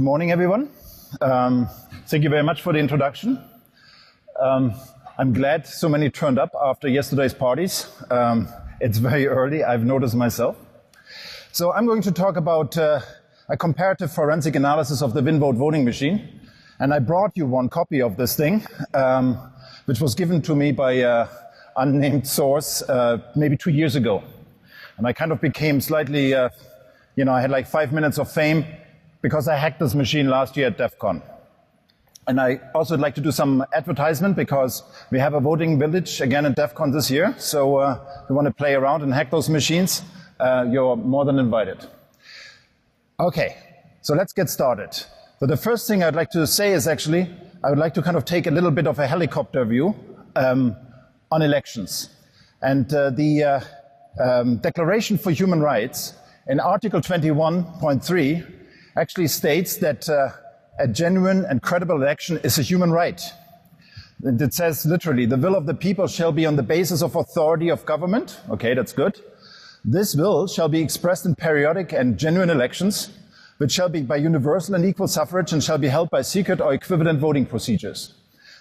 morning, everyone. Thank you very much for the introduction. I'm glad so many turned up after yesterday's parties. It's very early, I've noticed myself. So I'm going to talk about a comparative forensic analysis of the WinVote voting machine. And I brought you one copy of this thing, which was given to me by an unnamed source maybe 2 years ago. And I kind of became slightly, I had like 5 minutes of fame because I hacked this machine last year at DEF CON. And I also would like to do some advertisement because we have a voting village again at DEF CON this year. So if you want to play around and hack those machines, you're more than invited. Okay, so let's get started. So the first thing I'd like to say is actually, I would like to kind of take a little bit of a helicopter view on elections. And the Declaration for Human Rights in Article 21.3 actually states that a genuine and credible election is a human right. And it says literally, the will of the people shall be on the basis of authority of government. Okay, that's good. This will shall be expressed in periodic and genuine elections, which shall be by universal and equal suffrage and shall be held by secret or equivalent voting procedures.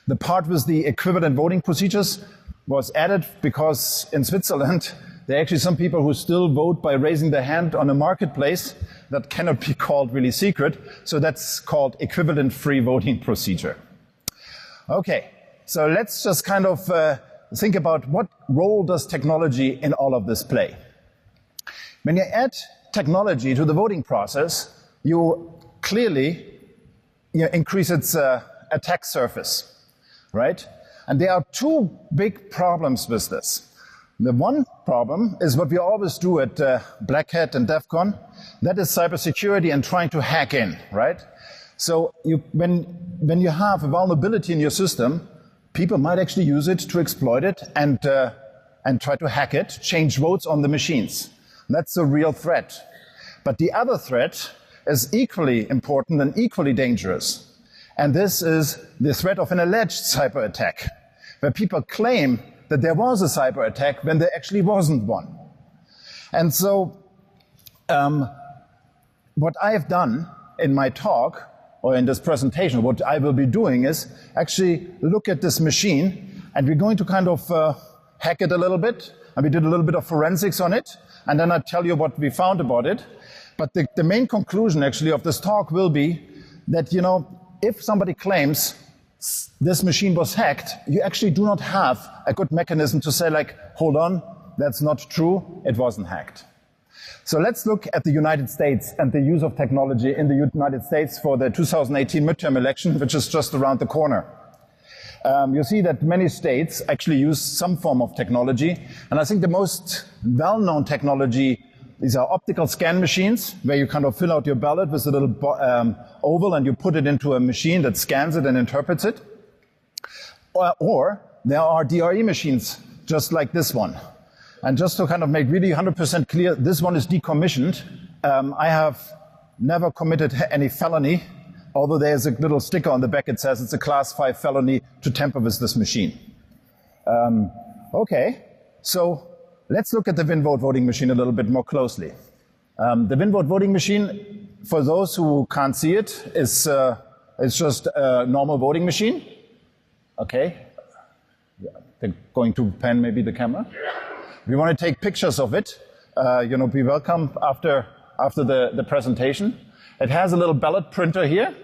The part with the equivalent voting procedures was added because in Switzerland, there are actually some people who still vote by raising their hand on a marketplace that cannot be called really secret. So that's called equivalent free voting procedure. Okay, so let's just kind of think about what role does technology in all of this play. When you add technology to the voting process, you clearly increase its attack surface, right? And there are two big problems with this. The one problem is what we always do at Black Hat and DEF CON. That is cybersecurity and trying to hack in, right? So when you have a vulnerability in your system, people might actually use it to exploit it and try to hack it, change votes on the machines. That's a real threat. But the other threat is equally important and equally dangerous. And this is the threat of an alleged cyber attack, where people claim that there was a cyber attack when there actually wasn't one. And so what I have done in my talk, or in this presentation, what I will be doing is actually look at this machine, and we're going to kind of hack it a little bit, and we did a little bit of forensics on it, and then I'll tell you what we found about it. But the main conclusion actually of this talk will be that, if somebody claims this machine was hacked, you actually do not have a good mechanism to say, like, hold on, that's not true, it wasn't hacked. So let's look at the United States and the use of technology in the United States for the 2018 midterm election, which is just around the corner. You see that many states actually use some form of technology, and I think the most well-known technology, these are optical scan machines, where you kind of fill out your ballot with a little oval and you put it into a machine that scans it and interprets it. Or there are DRE machines, just like this one. And just to kind of make really 100% clear, this one is decommissioned. I have never committed any felony, although there's a little sticker on the back that says it's a class 5 felony to tamper with this machine. Okay, so let's look at the WinVote voting machine a little bit more closely. The WinVote voting machine, for those who can't see it, is just a normal voting machine. Okay, they're going to pan maybe the camera. We want to take pictures of it. Be welcome after the presentation. It has a little ballot printer here,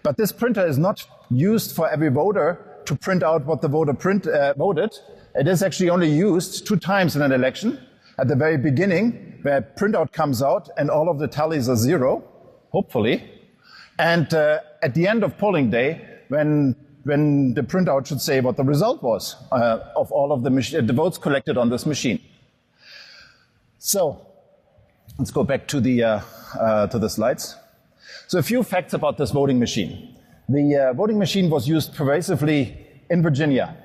but this printer is not used for every voter to print out what the voter voted. It is actually only used 2 times in an election. At the very beginning, where printout comes out and all of the tallies are 0, hopefully. And at the end of polling day, when the printout should say what the result was of all of the votes collected on this machine. So let's go back to the slides. So a few facts about this voting machine. The voting machine was used pervasively in Virginia.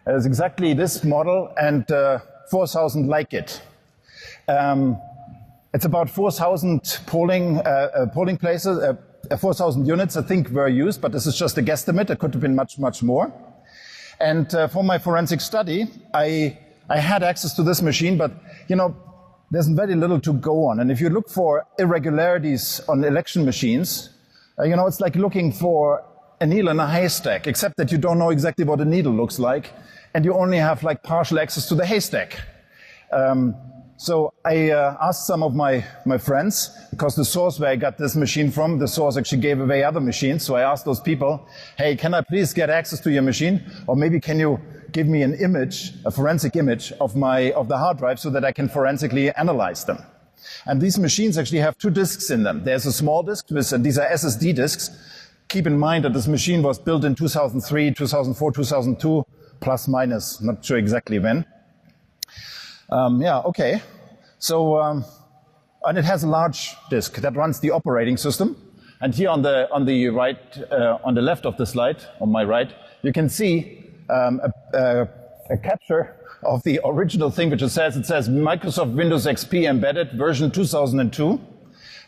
It is exactly this model and 4,000 like it. It's about 4,000 polling places, 4,000 units I think were used, but this is just a guesstimate. It could have been much, much more. And for my forensic study, I had access to this machine, but there's very little to go on. And if you look for irregularities on election machines, You know, it's like looking for a needle in a haystack, except that you don't know exactly what a needle looks like, and you only have like partial access to the haystack. So I asked some of my friends, because the source where I got this machine from, the source actually gave away other machines. So I asked those people, hey, can I please get access to your machine? Or maybe can you give me an image, a forensic image of the hard drive so that I can forensically analyze them? And these machines actually have two disks in them. There's a small disk, and these are SSD disks. Keep in mind that this machine was built in 2003, 2004, 2002, plus minus, not sure exactly when. Yeah, okay. So, and it has a large disk that runs the operating system. And here on the right, on the left of the slide, on my right, you can see a capture of the original thing, which it says Microsoft Windows XP embedded version 2002.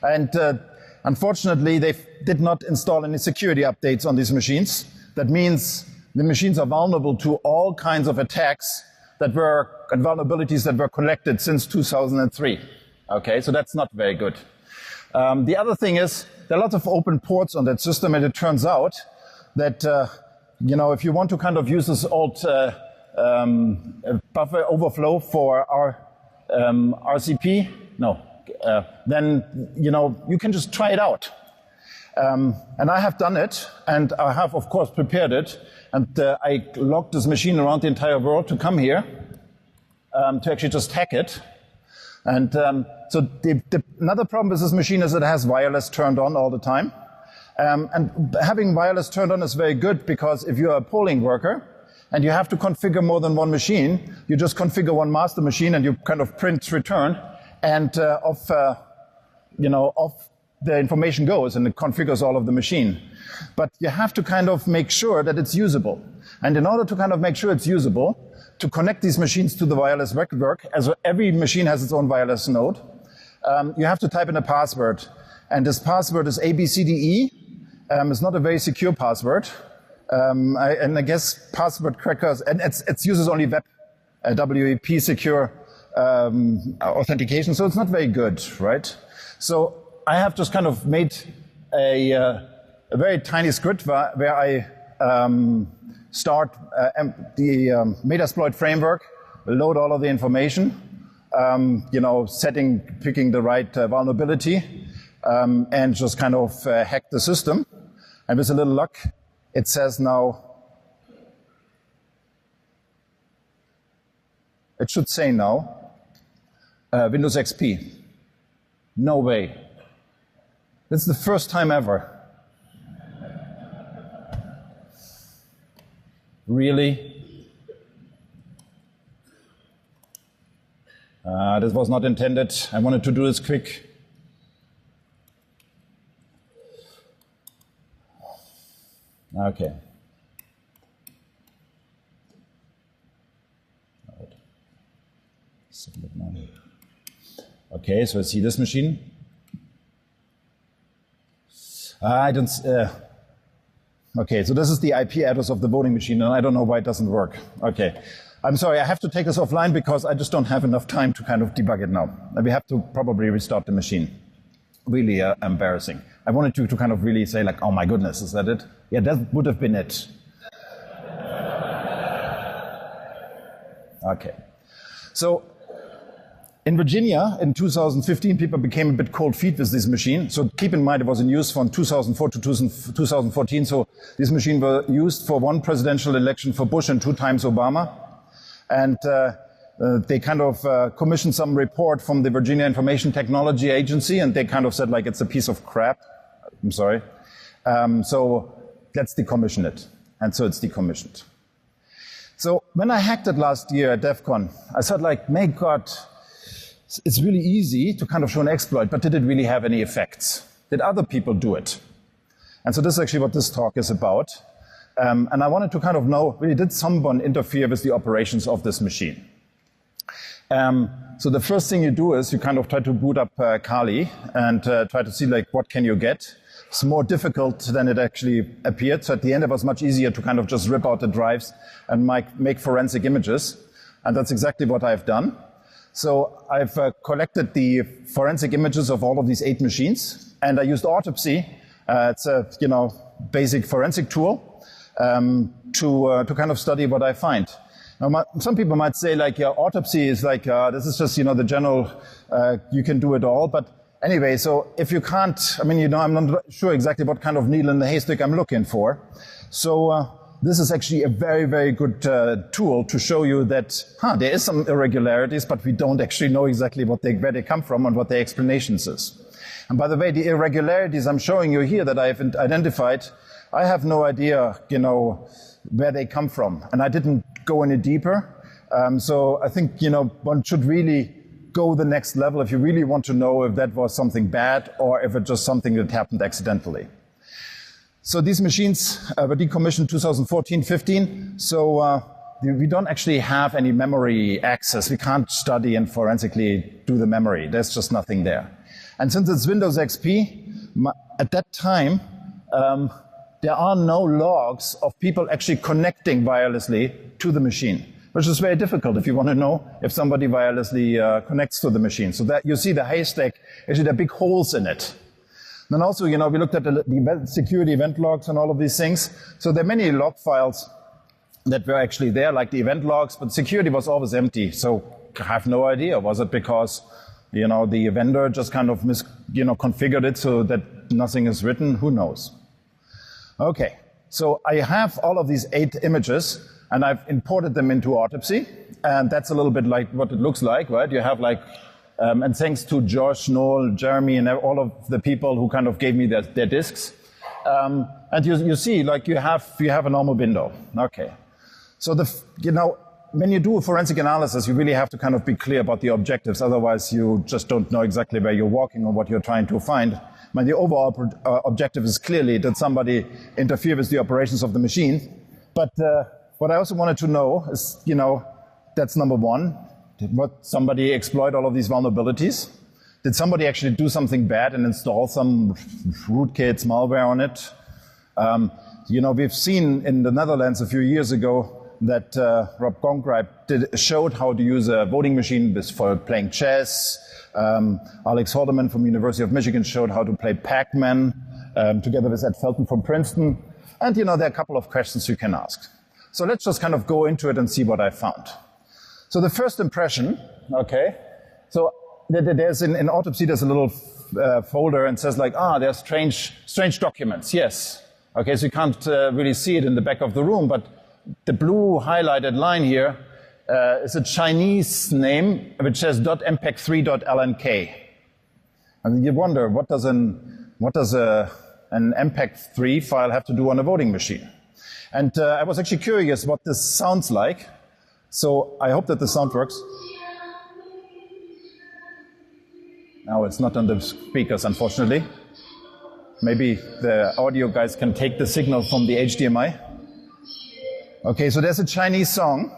And unfortunately, they did not install any security updates on these machines. That means the machines are vulnerable to all kinds of attacks and vulnerabilities that were collected since 2003. Okay, so that's not very good. The other thing is, there are lots of open ports on that system, and it turns out that, you know, if you want to kind of use this old buffer overflow for our RCP, then, you know, you can just try it out. And I have done it, and I have, of course, prepared it. And I logged this machine around the entire world to come here to actually just hack it. And so another problem with this machine is that it has wireless turned on all the time. And having wireless turned on is very good, because if you're a polling worker and you have to configure more than one machine, you just configure one master machine and you kind of print return, and off the information goes and it configures all of the machine. But you have to kind of make sure that it's usable. And in order to kind of make sure it's usable, to connect these machines to the wireless network, as every machine has its own wireless node, you have to type in a password. And this password is abcde. It's not a very secure password. And I guess password crackers, and it uses only WEP secure authentication, so it's not very good, right? So I have just kind of made a very tiny script where I start the Metasploit framework, load all of the information, you know, picking the right vulnerability, and just kind of hack the system. And with a little luck, it says now, it should say now, Windows XP. No way. That's the first time ever. Really? This was not intended. I wanted to do this quick. Okay. Okay, so I see this machine. Okay, so this is the IP address of the voting machine, and I don't know why it doesn't work. Okay. I'm sorry, I have to take this offline because I just don't have enough time to kind of debug it now. We have to probably restart the machine. Really embarrassing. I wanted to kind of really say like, oh my goodness, is that it? Yeah, that would have been it. Okay. So in Virginia, in 2015, people became a bit cold feet with this machine. So keep in mind, it was in use from 2004 to 2014. So this machine was used for one presidential election for Bush and 2 times Obama. And they kind of commissioned some report from the Virginia Information Technology Agency, and they kind of said like, it's a piece of crap. I'm sorry. So let's decommission it. And so it's decommissioned. So when I hacked it last year at DEF CON, I said like, my God, it's really easy to kind of show an exploit, but did it really have any effects? Did other people do it? And so this is actually what this talk is about. And I wanted to kind of know, really, did someone interfere with the operations of this machine? So the first thing you do is you kind of try to boot up Kali and try to see like, what can you get? It's more difficult than it actually appeared. So at the end, it was much easier to kind of just rip out the drives and make forensic images. And that's exactly what I've done. So I've collected the forensic images of all of these 8 machines, and I used autopsy It's a basic forensic tool to kind of study what I find. Now, some people might say, like, autopsy is like, this is just, the general, you can do it all. But anyway, so if you can't, I'm not sure exactly what kind of needle in the haystack I'm looking for. So this is actually a very, very good tool to show you that, there is some irregularities, but we don't actually know exactly where they come from and what the explanations is. And by the way, the irregularities I'm showing you here that I've identified, I have no idea, where they come from. And I didn't go any deeper. So I think, one should really go the next level if you really want to know if that was something bad or if it's just something that happened accidentally. So these machines were decommissioned 2014-15. So we don't actually have any memory access. We can't study and forensically do the memory. There's just nothing there. And since it's Windows XP, at that time, there are no logs of people actually connecting wirelessly to the machine, which is very difficult if you want to know if somebody wirelessly connects to the machine. So that you see the haystack, actually there are big holes in it. Then also, we looked at the security event logs and all of these things. So there are many log files that were actually there, like the event logs, but security was always empty. So I have no idea. Was it because, the vendor just kind of configured it so that nothing is written? Who knows? Okay, so I have all of these 8 images, and I've imported them into Autopsy, and that's a little bit like what it looks like, right? You have and thanks to Josh, Noel, Jeremy, and all of the people who kind of gave me their disks, and you see, you have a normal window. Okay, so when you do a forensic analysis, you really have to kind of be clear about the objectives, otherwise you just don't know exactly where you're walking or what you're trying to find. The overall objective is clearly that somebody interfere with the operations of the machine. But what I also wanted to know is, that's number one. Did somebody exploit all of these vulnerabilities? Did somebody actually do something bad and install some rootkits, malware on it? We've seen in the Netherlands a few years ago that Rob Gonggrijp showed how to use a voting machine for playing chess. Alex Haldeman from University of Michigan showed how to play Pac-Man together with Ed Felton from Princeton. And, there are a couple of questions you can ask. So let's just kind of go into it and see what I found. So the first impression, okay, so there's in Autopsy, there's a little folder and says there's strange documents, yes. Okay, so you can't really see it in the back of the room, but the blue highlighted line here is a Chinese name which says .mpeg3.lnk. And you wonder, what does an MPEG-3 file have to do on a voting machine? And I was actually curious what this sounds like. So I hope that the sound works. No, it's not on the speakers, unfortunately. Maybe the audio guys can take the signal from the HDMI. Okay, so there's a Chinese song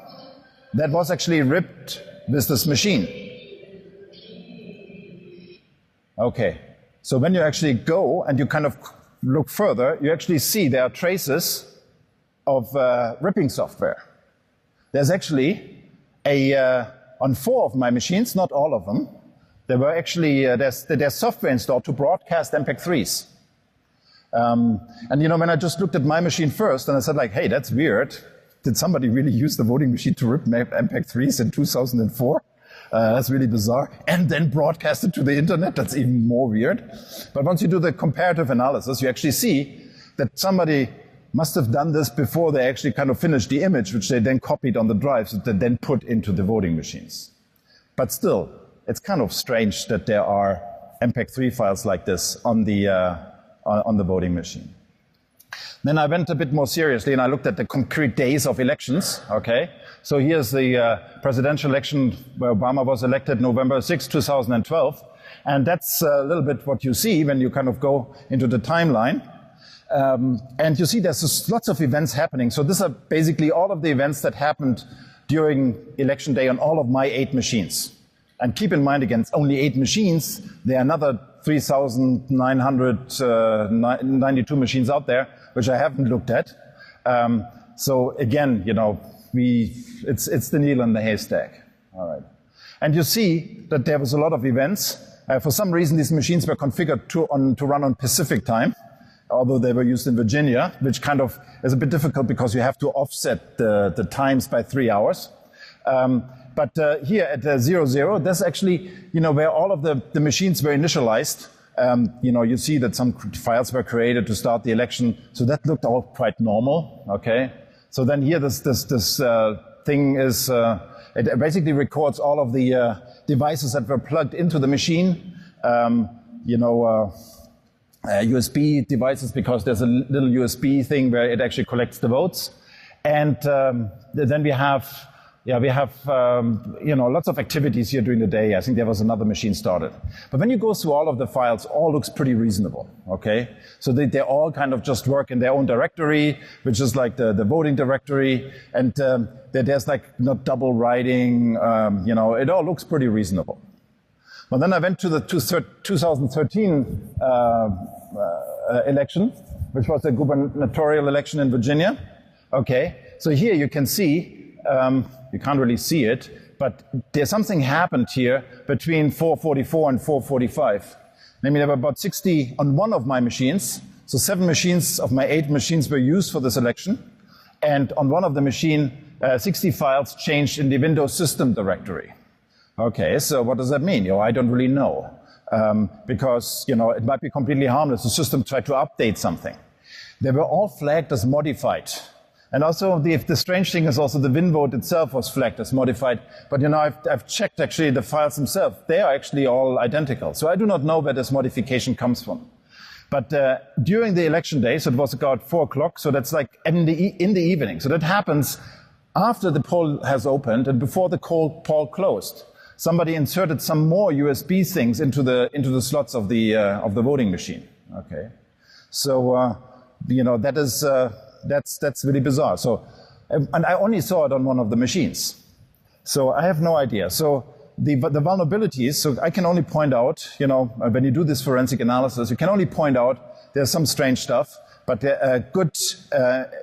that was actually ripped with this machine. Okay, so when you actually go and you kind of look further, you actually see there are traces of ripping software. There's actually on 4 of my machines, not all of them, there were actually, there's software installed to broadcast MPEG-3s. And when I just looked at my machine first and I said hey, that's weird. Did somebody really use the voting machine to rip MPEG-3s in 2004? That's really bizarre. And then broadcast it to the internet? That's even more weird. But once you do the comparative analysis, you actually see that somebody must have done this before they actually kind of finished the image, which they then copied on the drives that they then put into the voting machines. But still, it's kind of strange that there are MPEG-3 files like this on the voting machine. Then I went a bit more seriously and I looked at the concrete days of elections, okay? So here's the presidential election where Obama was elected November 6, 2012. And that's a little bit what you see when you kind of go into the timeline. And you see there's lots of events happening. So these are basically all of the events that happened during election day on all of my 8 machines. And keep in mind, again, it's only 8 machines. There are another 3,992 machines out there, which I haven't looked at. So again, it's the needle in the haystack. All right. And you see that there was a lot of events. For some reason, these machines were configured to run on Pacific time. although they were used in Virginia, which kind of is a bit difficult because you have to offset the times by 3 hours. But here at 00, that's actually, where all of the machines were initialized. You see that some files were created to start the election, so that looked all quite normal, okay? So then here this thing is, it basically records all of the devices that were plugged into the machine, USB devices, because there's a little USB thing where it actually collects the votes. And then we have lots of activities here during the day. I think there was another machine started. But when you go through all of the files, all looks pretty reasonable, okay? So they all kind of just work in their own directory, which is like the voting directory, and there's like not double writing, it all looks pretty reasonable. But then I went to the 2013 election, which was the gubernatorial election in Virginia. Okay, so here you can see, you can't really see it, but there's something happened here between 4:44 and 4:45. I mean, there were about 60 on one of my machines, so 7 machines of my 8 machines were used for this election, and on one of the machine, 60 files changed in the Windows system directory. Okay, so what does that mean? I don't really know, because it might be completely harmless. The system tried to update something. They were all flagged as modified. And also, the strange thing is also the WinVote itself was flagged as modified. But I've checked actually the files themselves. They are actually all identical. So I do not know where this modification comes from. But during the election day, so it was about 4 o'clock, so that's like in the evening. So that happens after the poll has opened and before the poll closed. Somebody inserted some more USB things into the slots of the voting machine. Okay, so that is. That's really bizarre. So, and I only saw it on one of the machines. So I have no idea. So the vulnerabilities, so I can only point out, when you do this forensic analysis, you can only point out there's some strange stuff, but a good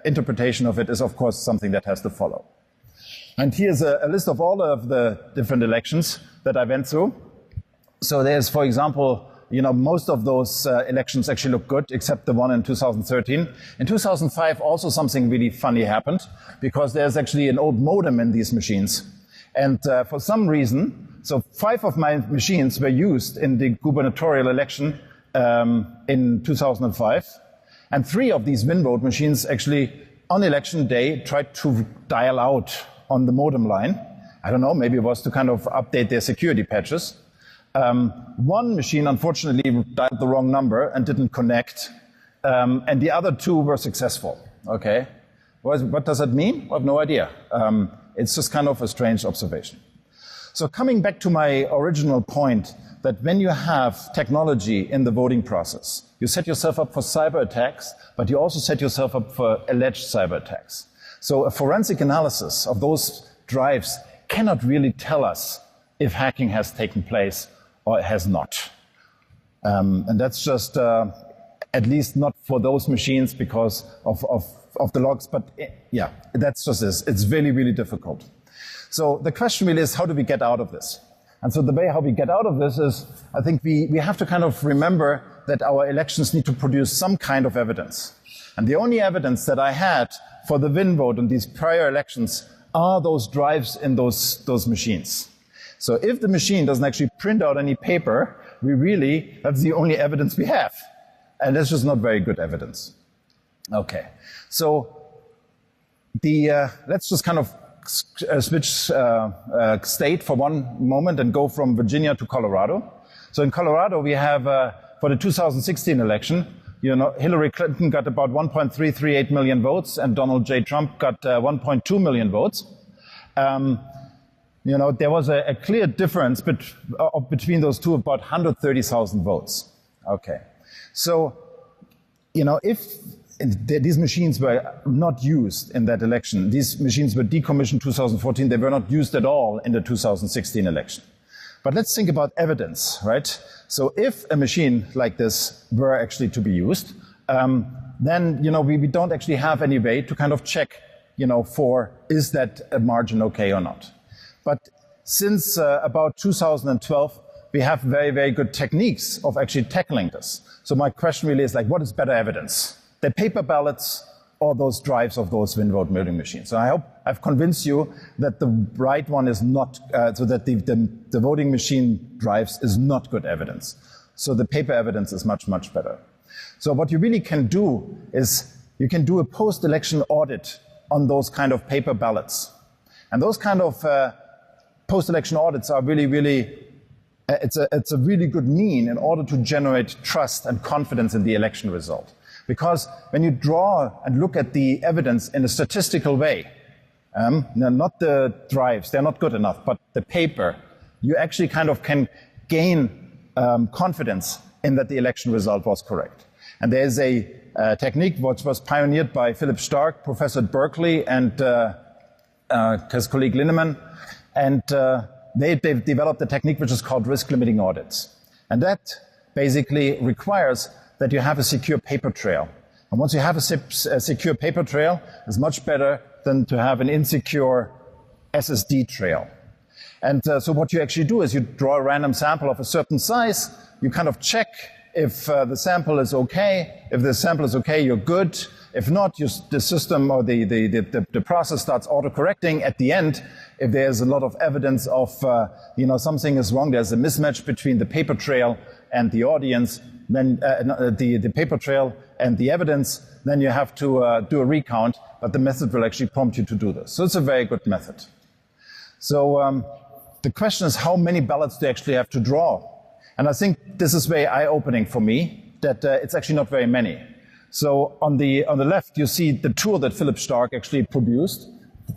interpretation of it is, of course, something that has to follow. And here's a list of all of the different elections that I went through. So there's, for example, most of those elections actually look good, except the one in 2013. In 2005, also something really funny happened, because there's actually an old modem in these machines. And for some reason, so 5 of my machines were used in the gubernatorial election in 2005. And 3 of these WinVote machines actually, on election day, tried to dial out on the modem line. I don't know, maybe it was to kind of update their security patches. One machine, unfortunately, dialed the wrong number and didn't connect, and the other 2 were successful. Okay, what does that mean? I have no idea. It's just kind of a strange observation. So coming back to my original point, that when you have technology in the voting process, you set yourself up for cyber attacks, but you also set yourself up for alleged cyber attacks. So a forensic analysis of those drives cannot really tell us if hacking has taken place or it has not. And that's just, at least not for those machines because of the logs, but yeah, that's just this. It's really, really difficult. So the question really is, how do we get out of this? And so the way how we get out of this is, I think we have to kind of remember that our elections need to produce some kind of evidence. And the only evidence that I had for the WinVote in these prior elections are those drives in those machines. So if the machine doesn't actually print out any paper, that's the only evidence we have. And that's just not very good evidence. Okay, so let's just kind of switch state for one moment and go from Virginia to Colorado. So in Colorado, we have, for the 2016 election, Hillary Clinton got about 1.338 million votes, and Donald J. Trump got 1.2 million votes. There was a clear difference between those two, about 130,000 votes. Okay, so if these machines were not used in that election, these machines were decommissioned 2014, they were not used at all in the 2016 election. But let's think about evidence, right? So if a machine like this were actually to be used, then we don't actually have any way to kind of check, for is that a margin okay or not. But since about 2012, we have very, very good techniques of actually tackling this. So my question really is like, what is better evidence? The paper ballots or those drives of those WinVote voting machines? So I hope I've convinced you that the right one is not, so that the voting machine drives is not good evidence. So the paper evidence is much, much better. So what you really can do is you can do a post-election audit on those kind of paper ballots. And those kind of post-election audits are really, really, it's a really good mean in order to generate trust and confidence in the election result. Because when you draw and look at the evidence in a statistical way, not the drives, they're not good enough, but the paper, you actually kind of can gain confidence in that the election result was correct. And there's a technique which was pioneered by Philip Stark, professor at Berkeley, and his colleague Linneman, and they've developed a technique which is called risk-limiting audits. And that basically requires that you have a secure paper trail. And once you have a secure paper trail, it's much better than to have an insecure SSD trail. And so what you actually do is you draw a random sample of a certain size, you kind of check if the sample is okay. If the sample is okay, you're good. If not, the system or the process starts auto-correcting at the end. If there's a lot of evidence of, something is wrong, there's a mismatch between the paper trail and the audience, then the paper trail and the evidence, then you have to do a recount, but the method will actually prompt you to do this. So it's a very good method. So the question is, how many ballots do you actually have to draw? And I think this is very eye-opening for me, that it's actually not very many. So on the left, you see the tool that Philip Stark actually produced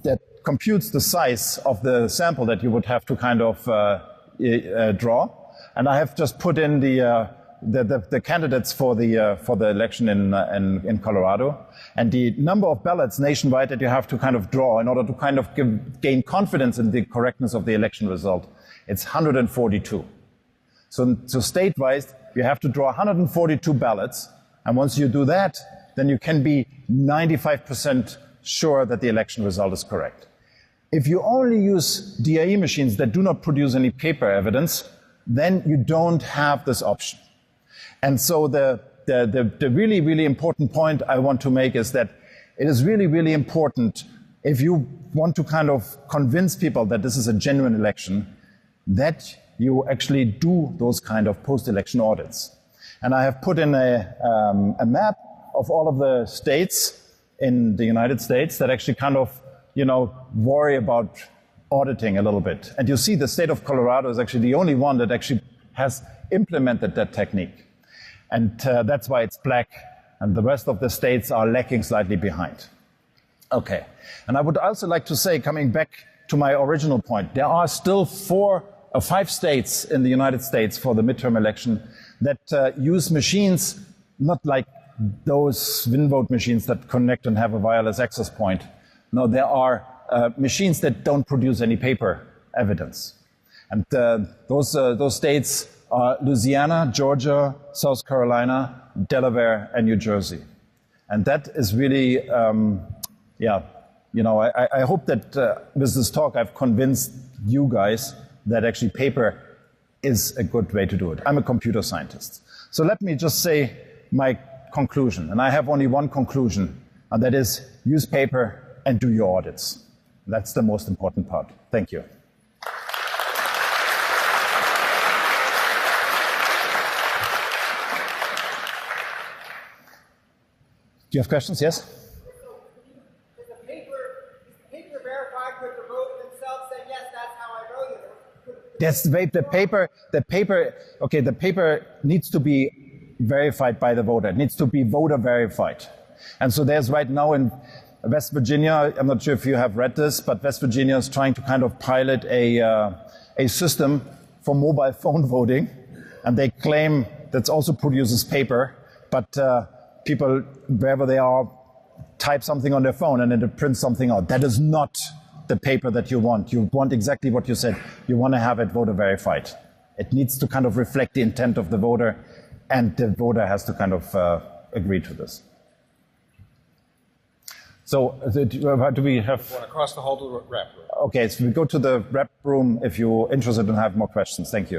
that computes the size of the sample that you would have to kind of draw. And I have just put in the candidates for the election in Colorado, and the number of ballots nationwide that you have to kind of draw in order to kind of gain confidence in the correctness of the election result. It's 142. So statewide, you have to draw 142 ballots, and once you do that, then you can be 95% sure that the election result is correct. If you only use DIE machines that do not produce any paper evidence, then you don't have this option. And so the really, really important point I want to make is that it is really, really important, if you want to kind of convince people that this is a genuine election, that you actually do those kind of post-election audits. And I have put in a map of all of the states in the United States that actually kind of, worry about auditing a little bit. And you see the state of Colorado is actually the only one that actually has implemented that technique. And that's why it's black, and the rest of the states are lacking slightly behind. Okay. And I would also like to say, coming back to my original point, there are still 4 or 5 states in the United States for the midterm election that use machines not like those WinVote machines that connect and have a wireless access point. No, there are machines that don't produce any paper evidence. And those states are Louisiana, Georgia, South Carolina, Delaware, and New Jersey. And that is really, I hope that with this talk I've convinced you guys that actually paper is a good way to do it. I'm a computer scientist. So let me just say my conclusion. And I have only one conclusion, and that is use paper and do your audits. That's the most important part. Thank you. Do you have questions? Yes? Is the paper verified with the vote themselves saying, yes, that's how I voted? Yes, the paper needs to be verified by the voter. It needs to be voter verified. And so there's right now in West Virginia, I'm not sure if you have read this, but West Virginia is trying to kind of pilot a system for mobile phone voting. And they claim that also produces paper, but people, wherever they are, type something on their phone and then it prints something out. That is not the paper that you want. You want exactly what you said. You want to have it voter verified. It needs to kind of reflect the intent of the voter, and the voter has to kind of agree to this. So do we have... Want to cross the hall to the rep room? Okay, so we go to the rep room if you're interested and have more questions. Thank you.